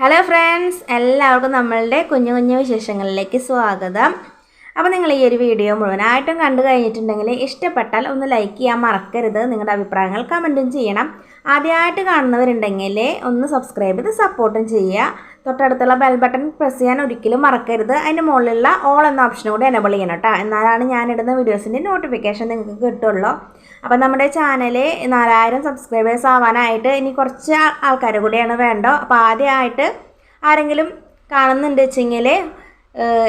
Hello friends, എല്ലാവർക്കും നമ്മളുടെ കുഞ്ഞു കുഞ്ഞു വിശേഷങ്ങളിലേക്ക് സ്വാഗതം. അപ്പോൾ നിങ്ങൾ ഈ ഒരു വീഡിയോ മുഴുവനായിട്ടും കണ്ടു കഴിഞ്ഞിട്ടുണ്ടെങ്കിൽ ഇഷ്ടപ്പെട്ടാൽ ഒന്ന് ലൈക്ക് ചെയ്യാൻ മറക്കരുത്. നിങ്ങളുടെ അഭിപ്രായങ്ങൾ കമൻറ്റും ചെയ്യണം. ആദ്യമായിട്ട് കാണുന്നവരുണ്ടെങ്കിൽ ഒന്ന് സബ്സ്ക്രൈബ് ചെയ്ത് സപ്പോർട്ടും ചെയ്യുക. തൊട്ടടുത്തുള്ള ബെൽ ബട്ടൺ പ്രസ് ചെയ്യാൻ ഒരിക്കലും മറക്കരുത്. അതിൻ്റെ മുകളിലുള്ള ഓൾ എന്ന ഓപ്ഷൻ കൂടി എനേബിൾ ചെയ്യണം കേട്ടോ. എന്നാലാണ് ഞാനിടുന്ന വീഡിയോസിൻ്റെ നോട്ടിഫിക്കേഷൻ നിങ്ങൾക്ക് കിട്ടുള്ളൂ. അപ്പോൾ നമ്മുടെ ചാനൽ 4000 സബ്സ്ക്രൈബേഴ്സ് ആവാനായിട്ട് ഇനി കുറച്ച് ആൾക്കാർ കൂടിയാണ് വേണ്ടോ. അപ്പോൾ ആദ്യമായിട്ട് ആരെങ്കിലും കാണുന്നുണ്ട് വെച്ചെങ്കിൽ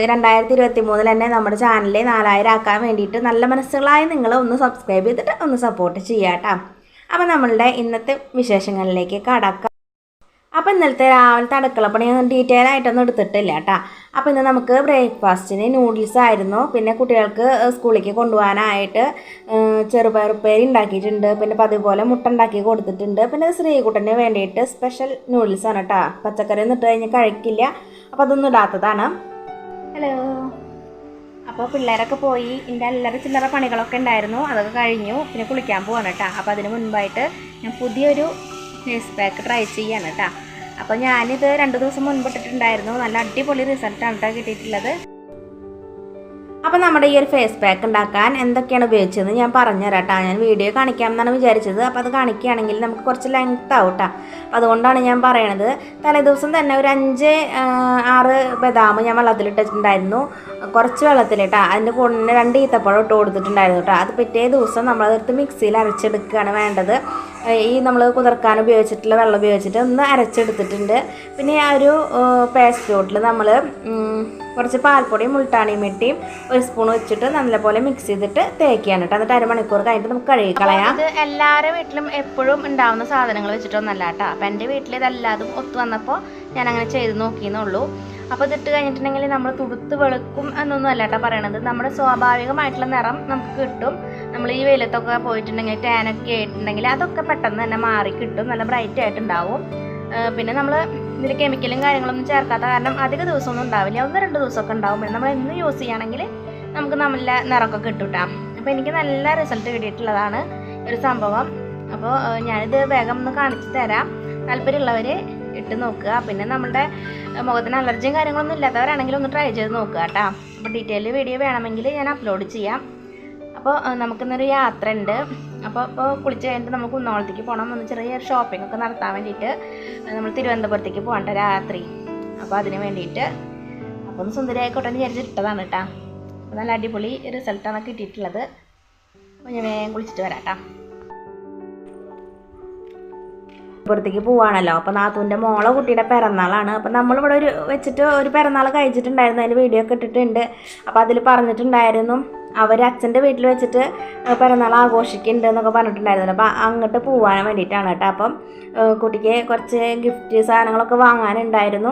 2023 തന്നെ നമ്മുടെ ചാനലിൽ 4000 ആക്കാൻ വേണ്ടിയിട്ട് നല്ല മനസ്സുകളായി നിങ്ങൾ ഒന്ന് സബ്സ്ക്രൈബ് ചെയ്തിട്ട് ഒന്ന് സപ്പോർട്ട് ചെയ്യാം കേട്ടോ. അപ്പോൾ നമ്മളുടെ ഇന്നത്തെ വിശേഷങ്ങളിലേക്ക് കടക്കാം. അപ്പോൾ ഇന്നലത്തെ രാവിലത്തെ അടുക്കളപ്പണി ഡീറ്റെയിൽ ആയിട്ടൊന്നും എടുത്തിട്ടില്ല കേട്ടോ. അപ്പോൾ ഇന്ന് നമുക്ക് ബ്രേക്ക്ഫാസ്റ്റിന് നൂഡിൽസ് ആയിരുന്നു. പിന്നെ കുട്ടികൾക്ക് സ്കൂളിലേക്ക് കൊണ്ടുപോകാനായിട്ട് ചെറുപയർ ഉപ്പേരി ഉണ്ടാക്കിയിട്ടുണ്ട്. പിന്നെ പതിപോലെ മുട്ട ഉണ്ടാക്കി കൊടുത്തിട്ടുണ്ട്. പിന്നെ ശ്രീകുട്ടന് വേണ്ടിയിട്ട് സ്പെഷ്യൽ നൂഡിൽസാണ് കേട്ടോ. പച്ചക്കറി ഒന്നും ഇട്ട് കഴിഞ്ഞാൽ കഴിക്കില്ല. അപ്പോൾ അതൊന്നും ഇടാത്തതാണ്. ഹലോ. അപ്പോൾ പിള്ളേരൊക്കെ പോയി. എൻ്റെ എല്ലാവരും ചില്ലറ പണികളൊക്കെ ഉണ്ടായിരുന്നു, അതൊക്കെ കഴിഞ്ഞു. പിന്നെ കുളിക്കാൻ പോവാണ് കേട്ടോ. അപ്പോൾ അതിന് മുൻപായിട്ട് ഞാൻ പുതിയൊരു ഫേസ് പാക്ക് ട്രൈ ചെയ്യാണ് കേട്ടോ. അപ്പോൾ ഞാനിത് 2 ദിവസം മുൻപ് ഇട്ടിട്ടുണ്ടായിരുന്നു. നല്ല അടിപൊളി റിസൾട്ടാണ് കേട്ടോ കിട്ടിയിട്ടുള്ളത്. അപ്പോൾ നമ്മുടെ ഈ ഒരു ഫേസ് പാക്ക് ഉണ്ടാക്കാൻ എന്തൊക്കെയാണ് ഉപയോഗിച്ചതെന്ന് ഞാൻ പറഞ്ഞുതരാം കേട്ടോ. ഞാൻ വീഡിയോ കാണിക്കാമെന്നാണ് വിചാരിച്ചത്. അപ്പോൾ അത് കാണിക്കുകയാണെങ്കിൽ നമുക്ക് കുറച്ച് ലെങ്ത് ആവും കേട്ടോ. അപ്പോൾ അതുകൊണ്ടാണ് ഞാൻ പറയണത്. തലേദിവസം തന്നെ ഒരു 5-6 ബദാം ഞാൻ വെള്ളത്തിലിട്ടിട്ടുണ്ടായിരുന്നു, കുറച്ച് വെള്ളത്തിലിട്ടാ. അതിൻ്റെ കൂടെ 2 ഈത്തപ്പഴം ഇട്ട് കൊടുത്തിട്ടുണ്ടായിരുന്നു കേട്ടോ. അത് പിറ്റേ ദിവസം നമ്മളതെടുത്ത് മിക്സിയിൽ അരച്ചെടുക്കുകയാണ് വേണ്ടത്. ഈ നമ്മൾ കുതിർക്കാൻ ഉപയോഗിച്ചിട്ടുള്ള വെള്ളം ഉപയോഗിച്ചിട്ട് ഒന്ന് അരച്ചെടുത്തിട്ടുണ്ട്. പിന്നെ ആ ഒരു പേസ്റ്റ് ബോട്ടിൽ നമ്മൾ കുറച്ച് പാൽപ്പൊടിയും മുൾട്ടാണിയും മെട്ടിയും 1 സ്പൂൺ വെച്ചിട്ട് നല്ലപോലെ മിക്സ് ചെയ്തിട്ട് തേക്കുകയാണ് കേട്ടോ. എന്നിട്ട് 1/2 മണിക്കൂർ കഴിഞ്ഞിട്ട് നമുക്ക് കഴുകി കളയാം. ഇത് എല്ലാവരുടെ വീട്ടിലും എപ്പോഴും ഉണ്ടാവുന്ന സാധനങ്ങൾ വെച്ചിട്ടൊന്നല്ല കേട്ടോ. അപ്പം എൻ്റെ വീട്ടിൽ ഇതെല്ലാതും ഒത്തു വന്നപ്പോൾ ഞാൻ അങ്ങനെ ചെയ്ത് നോക്കിയെന്നുള്ളൂ. അപ്പോൾ ഇതിട്ട് കഴിഞ്ഞിട്ടുണ്ടെങ്കിൽ നമ്മൾ തുടുത്ത് വെളുക്കും എന്നൊന്നും അല്ല കേട്ടോ പറയണത്. നമ്മുടെ സ്വാഭാവികമായിട്ടുള്ള നിറം നമുക്ക് കിട്ടും. നമ്മൾ ഈ വെയിലത്തൊക്കെ പോയിട്ടുണ്ടെങ്കിൽ ടാനൊക്കെ ആയിട്ടുണ്ടെങ്കിൽ അതൊക്കെ പെട്ടെന്ന് തന്നെ മാറി കിട്ടും, നല്ല ബ്രൈറ്റ് ആയിട്ടുണ്ടാവും. പിന്നെ നമ്മൾ ഇതിൽ കെമിക്കലും കാര്യങ്ങളൊന്നും ചേർക്കാത്ത കാരണം അധിക ദിവസമൊന്നും ഉണ്ടാവില്ല, 1-2 ദിവസമൊക്കെ ഉണ്ടാവും. പിന്നെ നമ്മൾ എന്ന് യൂസ് ചെയ്യുകയാണെങ്കിൽ നമുക്ക് നല്ല നിറമൊക്കെ കിട്ടും കേട്ടോ. അപ്പോൾ എനിക്ക് നല്ല റിസൾട്ട് കിട്ടിയിട്ടുള്ളതാണ് ഒരു സംഭവം. അപ്പോൾ ഞാനിത് വേഗം ഒന്ന് കാണിച്ചു തരാം. താല്പര്യമുള്ളവർ ഇട്ട് നോക്കുക. പിന്നെ നമ്മുടെ മുഖത്തിന് അലർജിയും കാര്യങ്ങളൊന്നും ഇല്ലാത്തവരാണെങ്കിൽ ഒന്ന് ട്രൈ ചെയ്ത് നോക്കുക കേട്ടോ. അപ്പോൾ ഡീറ്റെയിൽ വീഡിയോ വേണമെങ്കിൽ ഞാൻ അപ്ലോഡ് ചെയ്യാം. അപ്പോൾ നമുക്കിന്നൊരു യാത്ര ഉണ്ട്. അപ്പോൾ കുളിച്ച് കഴിഞ്ഞിട്ട് നമുക്ക് കുന്നോളത്തേക്ക് പോകണം. ഒന്ന് ചെറിയ ഷോപ്പിംഗ് ഒക്കെ നടത്താൻ വേണ്ടിയിട്ട് നമ്മൾ തിരുവനന്തപുരത്തേക്ക് പോകണ്ട രാത്രി. അപ്പോൾ അതിന് വേണ്ടിയിട്ട് അപ്പോൾ ഒന്ന് സുന്ദരി ആയിക്കോട്ടെ എന്ന് വിചാരിച്ചിട്ടതാണ് കേട്ടോ. അപ്പോൾ നല്ല അടിപൊളി റിസൾട്ടാണ് കിട്ടിയിട്ടുള്ളത്. അപ്പോൾ ഞാൻ വേഗം കുളിച്ചിട്ട് വരാം കേട്ടോ. പുറത്തേക്ക് പോവാണല്ലോ. അപ്പോൾ നാത്തൂൻ്റെ മോളെ കുട്ടിയുടെ പിറന്നാളാണ്. അപ്പോൾ നമ്മളിവിടെ വെച്ചിട്ട് ഒരു പിറന്നാൾ കഴിച്ചിട്ടുണ്ടായിരുന്നു. അതിന് വീഡിയോ ഒക്കെ ഇട്ടിട്ടുണ്ട്. അപ്പോൾ അതിൽ പറഞ്ഞിട്ടുണ്ടായിരുന്നു അവർ അച്ഛൻ്റെ വീട്ടിൽ വെച്ചിട്ട് പിറന്നാൾ ആഘോഷിക്കുന്നുണ്ട് എന്നൊക്കെ പറഞ്ഞിട്ടുണ്ടായിരുന്നു. അപ്പോൾ അങ്ങോട്ട് പോകാൻ വേണ്ടിയിട്ടാണ് കേട്ടോ. അപ്പം കുട്ടിക്ക് കുറച്ച് ഗിഫ്റ്റ് സാധനങ്ങളൊക്കെ വാങ്ങാനുണ്ടായിരുന്നു.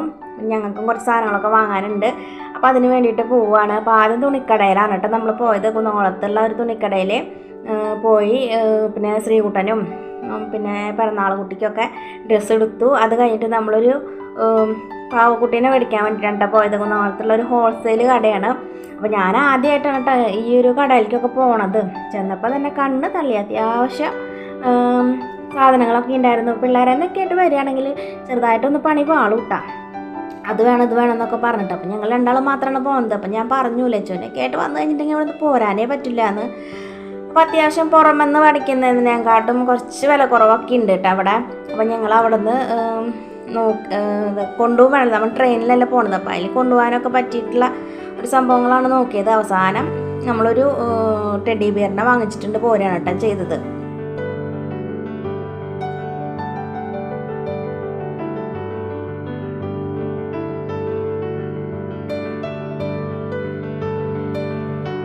ഞങ്ങൾക്കും കുറച്ച് സാധനങ്ങളൊക്കെ വാങ്ങാനുണ്ട്. അപ്പോൾ അതിന് വേണ്ടിയിട്ട് പോവുകയാണ്. അപ്പോൾ ആദ്യം തുണിക്കടയിലാണ് കേട്ടോ നമ്മൾ പോയത്. കുന്നംകുളത്തുള്ള ഒരു തുണിക്കടയിൽ പോയി. പിന്നെ ശ്രീകുട്ടനും പിന്നെ പിറന്നാൾ കുട്ടിക്കൊക്കെ ഡ്രസ്സ് എടുത്തു. അത് കഴിഞ്ഞിട്ട് നമ്മളൊരു പാവക്കുട്ടീനെ മേടിക്കാൻ വേണ്ടിയിട്ടാണ് പോയത്. കുന്നംകുളത്തുള്ള ഒരു ഹോൾസെയിൽ കടയാണ്. അപ്പോൾ ഞാൻ ആദ്യമായിട്ടാണ് കേട്ടോ ഈ ഒരു കടയിലേക്കൊക്കെ പോണത്. ചെന്നപ്പോൾ തന്നെ കണ്ണ് തള്ളി. അത്യാവശ്യം സാധനങ്ങളൊക്കെ ഉണ്ടായിരുന്നു. പിള്ളേരെന്നൊക്കെ ആയിട്ട് വരികയാണെങ്കിൽ ചെറുതായിട്ടൊന്ന് പണി പാളും കേട്ടോ. അത് വേണം ഇത് വേണം എന്നൊക്കെ പറഞ്ഞിട്ട്. അപ്പം ഞങ്ങൾ 2 മാത്രമാണ് പോകുന്നത്. അപ്പം ഞാൻ പറഞ്ഞു ലച്ചുവിനൊക്കെ ആയിട്ട് വന്നു കഴിഞ്ഞിട്ടുണ്ടെങ്കിൽ അവിടെ നിന്ന് പോരാനേ പറ്റില്ല എന്ന്. അപ്പോൾ അത്യാവശ്യം പുറമെന്ന് പഠിക്കുന്നതിനെക്കാട്ടും കുറച്ച് വില കുറവൊക്കെ ഉണ്ട് കേട്ടോ അവിടെ. അപ്പം ഞങ്ങൾ അവിടെ നിന്ന് കൊണ്ടുപോകാൻ നമ്മൾ ട്രെയിനിലല്ല പോണത്. അപ്പോൾ അതിൽ കൊണ്ടുപോകാനൊക്കെ പറ്റിയിട്ടുള്ള ഒരു സംഭവങ്ങളാണ് നോക്കിയത്. അവസാനം നമ്മളൊരു ടെഡി ബിയറിനെ വാങ്ങിച്ചിട്ടുണ്ട് പോരാണ് കേട്ടോ ചെയ്തത്.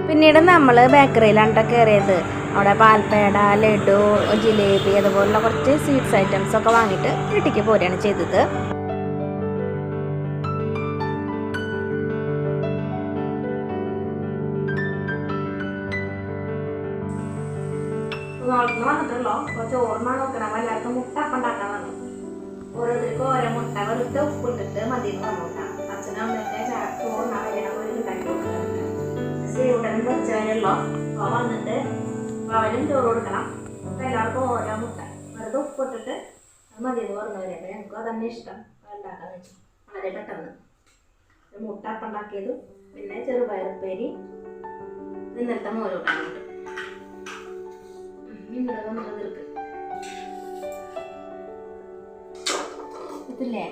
പിന്നീട് നമ്മൾ ബേക്കറിയിലാണ് കേട്ടോ കയറിയത്. അവിടെ പാൽപ്പേട, ലഡു, ജിലേബി അതുപോലുള്ള കുറച്ച് സ്വീറ്റ്സ് ഐറ്റംസൊക്കെ വാങ്ങിയിട്ട് വീട്ടിലേക്ക് പോരുകയാണ് ചെയ്തത്. വന്നിട്ടുള്ളോ ചോറിനാണ് നോക്കണം. എല്ലാവർക്കും മുട്ട അപ്പം ഉണ്ടാക്കാൻ വന്നു. ഓരോരുത്തർക്കും ഓരോ മുട്ട വെറുതെ ഉപ്പിട്ടിട്ട് മതി എന്ന് പറഞ്ഞോട്ടാ. അച്ഛനും അമ്മയൊക്കെ ചോറിനാണ് ഒരു ഉണ്ടാക്കി കൊടുക്കുന്നത്. സീവുടനും വെച്ചവരുള്ളോ അപ്പോൾ വന്നിട്ട് അവനും ചോറ് കൊടുക്കണം. അപ്പോൾ എല്ലാവർക്കും ഓരോ മുട്ട വെറുതെ ഉപ്പിട്ടിട്ട് അത് മതി എന്ന് പറഞ്ഞവരെ. അപ്പോൾ ഞങ്ങൾക്ക് അതന്നെ ഇഷ്ടം ഉണ്ടാക്കാന്ന് വെച്ചു. വളരെ പെട്ടെന്ന് മുട്ട അപ്പം ഉണ്ടാക്കിയതും പിന്നെ ചെറുപയറുപ്പേരി ഇന്നലത്തെ മോരോട്ടാണ്. ഇതില്ലേ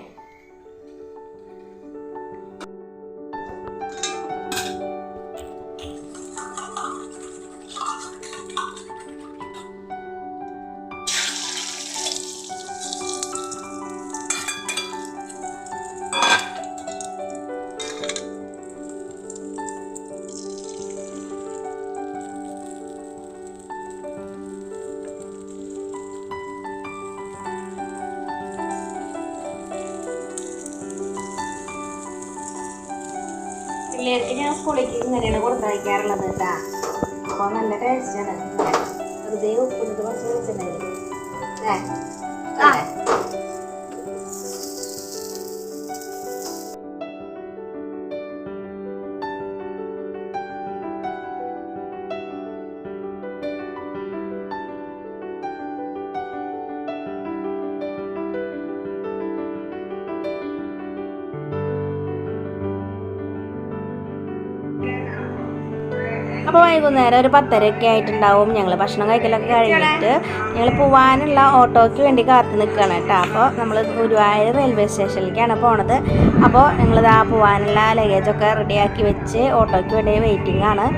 പിള്ളേർക്ക് ഞാൻ സ്കൂളിലേക്ക് ഇങ്ങനെയാണ് കൊടുത്തയക്കാറുള്ളത് കേട്ടാ. അപ്പോൾ നല്ല ടേസ്റ്റാണ്. വെറുതെ ഉപ്പിട്ട് കുറച്ച് വെച്ചിട്ടുണ്ടായിരുന്നു. അപ്പോൾ വൈകുന്നേരം ഒരു 10:30 ആയിട്ടുണ്ടാവും. ഞങ്ങൾ ഭക്ഷണം കഴിക്കലൊക്കെ കഴിഞ്ഞിട്ട് ഞങ്ങൾ പോകാനുള്ള ഓട്ടോയ്ക്ക് വേണ്ടി കാത്തു നിൽക്കുകയാണ് കേട്ടോ. അപ്പോൾ നമ്മൾ ഗുരുവായൂർ റെയിൽവേ സ്റ്റേഷനിലേക്കാണ് പോണത്. അപ്പോൾ ഞങ്ങളിതാ പോകാനുള്ള ലഗേജൊക്കെ റെഡിയാക്കി വെച്ച് ഓട്ടോയ്ക്ക് വേണ്ടി വെയിറ്റിംഗ് ആണ്.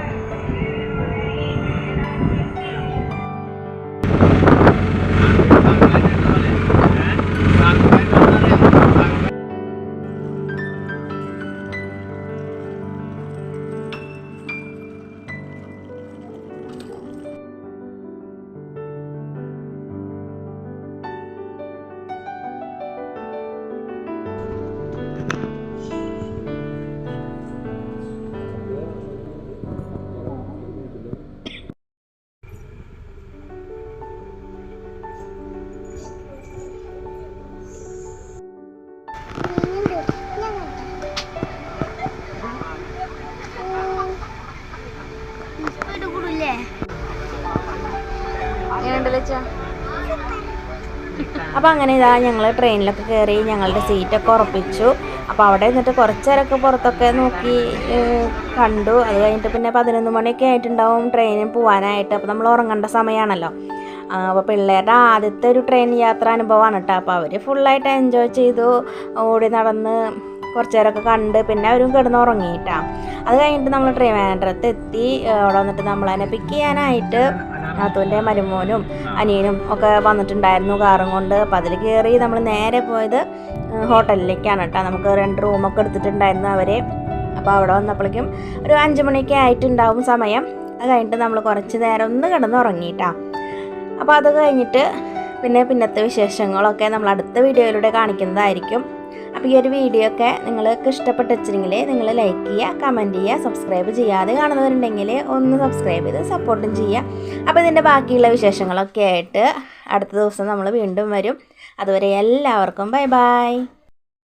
അപ്പോൾ അങ്ങനെ ഇതാ ഞങ്ങൾ ട്രെയിനിലൊക്കെ കയറി ഞങ്ങളുടെ സീറ്റൊക്കെ ഉറപ്പിച്ചു. അപ്പോൾ അവിടെ നിന്നിട്ട് കുറച്ച് നേരമൊക്കെ പുറത്തൊക്കെ നോക്കി കണ്ടു. അത് കഴിഞ്ഞിട്ട് പിന്നെ 11 മണിയൊക്കെ ആയിട്ടുണ്ടാവും ട്രെയിനിൽ പോകാനായിട്ട്. അപ്പോൾ നമ്മൾ ഉറങ്ങേണ്ട സമയമാണല്ലോ. അപ്പോൾ പിള്ളേരുടെ ആദ്യത്തെ ഒരു ട്രെയിൻ യാത്രാ അനുഭവമാണ് കേട്ടോ. അപ്പോൾ അവർ ഫുള്ളായിട്ട് എൻജോയ് ചെയ്തു. ഓടി നടന്ന് കുറച്ച് നേരമൊക്കെ കണ്ട് പിന്നെ അവരും കിടന്നുറങ്ങിയിട്ടാ. അത് കഴിഞ്ഞിട്ട് നമ്മൾ ട്രിവാൻഡ്രത്ത് എത്തി. അവിടെ വന്നിട്ട് നമ്മളതിനെ പിക്ക് ചെയ്യാനായിട്ട് നാത്തൂൻ്റെ മരുമോനും അനിയനും ഒക്കെ വന്നിട്ടുണ്ടായിരുന്നു കാറും കൊണ്ട്. അപ്പോൾ അതിൽ കയറി നമ്മൾ നേരെ പോയത് ഹോട്ടലിലേക്കാണ് കേട്ടോ. നമുക്ക് 2 റൂമൊക്കെ എടുത്തിട്ടുണ്ടായിരുന്നു അവർ. അപ്പോൾ അവിടെ വന്നപ്പോഴേക്കും ഒരു 5 മണിയൊക്കെ ആയിട്ടുണ്ടാവും സമയം. അത് കഴിഞ്ഞിട്ട് നമ്മൾ കുറച്ച് നേരം ഒന്ന് കിടന്നുറങ്ങിയിട്ടാ. അപ്പോൾ അത് കഴിഞ്ഞിട്ട് പിന്നത്തെ വിശേഷങ്ങളൊക്കെ നമ്മൾ അടുത്ത വീഡിയോയിലൂടെ കാണിക്കുന്നതായിരിക്കും. അപ്പോൾ ഈ ഒരു വീഡിയോ ഒക്കെ നിങ്ങൾക്ക് ഇഷ്ടപ്പെട്ടിട്ടുണ്ടെങ്കിൽ നിങ്ങൾ ലൈക്ക് ചെയ്യുക, കമൻറ്റ് ചെയ്യുക, സബ്സ്ക്രൈബ് ചെയ്യാതെ കാണുന്നവരുണ്ടെങ്കിൽ ഒന്ന് സബ്സ്ക്രൈബ് ചെയ്ത് സപ്പോർട്ടും ചെയ്യുക. അപ്പോൾ ഇതിൻ്റെ ബാക്കിയുള്ള വിശേഷങ്ങളൊക്കെ ആയിട്ട് അടുത്ത ദിവസം നമ്മൾ വീണ്ടും വരും. അതുവരെ എല്ലാവർക്കും ബൈ ബൈ.